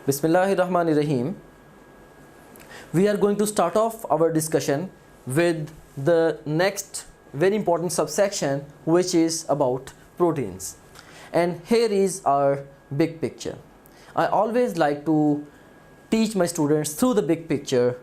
Bismillahirrahmanirrahim. We are going to start off our discussion with the next very important subsection, which is about proteins. And here is our big picture. I always like to teach my students through the big picture,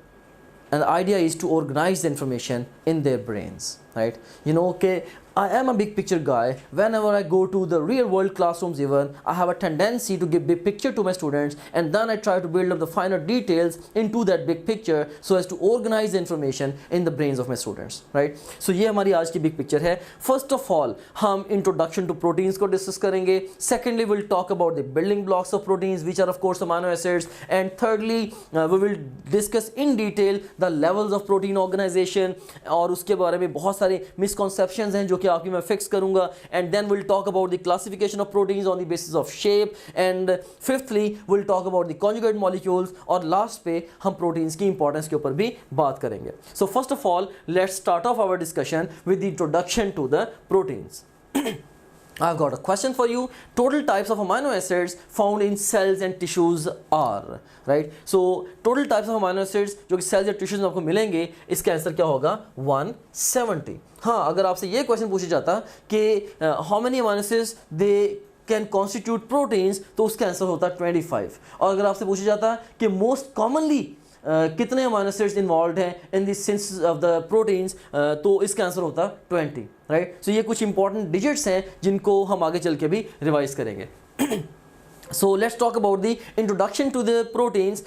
and the idea is to organize the information in their brains, right? Okay, I am a big picture guy. Whenever I go to the real world classrooms, even I have a tendency to give big picture to my students, and then I try to build up the finer details into that big picture so as to organize the information in the brains of my students, right? So ये हमारी आज की big picture है. First of all, हम introduction to proteins को discuss करेंगे. Secondly, we'll talk about the building blocks of proteins, which are of course amino acids. And thirdly, we will discuss in detail the levels of protein organization, और उसके बारे में बहुत सारे misconceptions हैं जो कि आपकी मैं फिक्स करूंगा. And then will talk about the classification of proteins on the basis of shape. And fifthly will talk about the conjugate molecules. और लास्ट पे हम प्रोटीन्स की इंपॉर्टेंस के ऊपर भी बात करेंगे. So first of all, let's start off our discussion with the introduction to the proteins. I've got a question for you. Total types of amino acids found in cells and tissues are, right? So total types of amino acids जो कि cells या tissues में आपको मिलेंगे, इसका answer क्या होगा? 170. हाँ, अगर आपसे ये क्वेश्चन पूछा जाता कि how many amino acids they can constitute proteins, तो उसका आंसर होता 25. और अगर आपसे पूछा जाता कि most commonly कितने अमाइनो एसिड्स इन्वॉल्व हैं in the synthesis of the proteins, तो इसका आंसर होता 20, राइट? सो ये कुछ इंपॉर्टेंट डिजिट्स हैं जिनको हम आगे चल के भी रिवाइज करेंगे. So let's talk about the introduction to the proteins.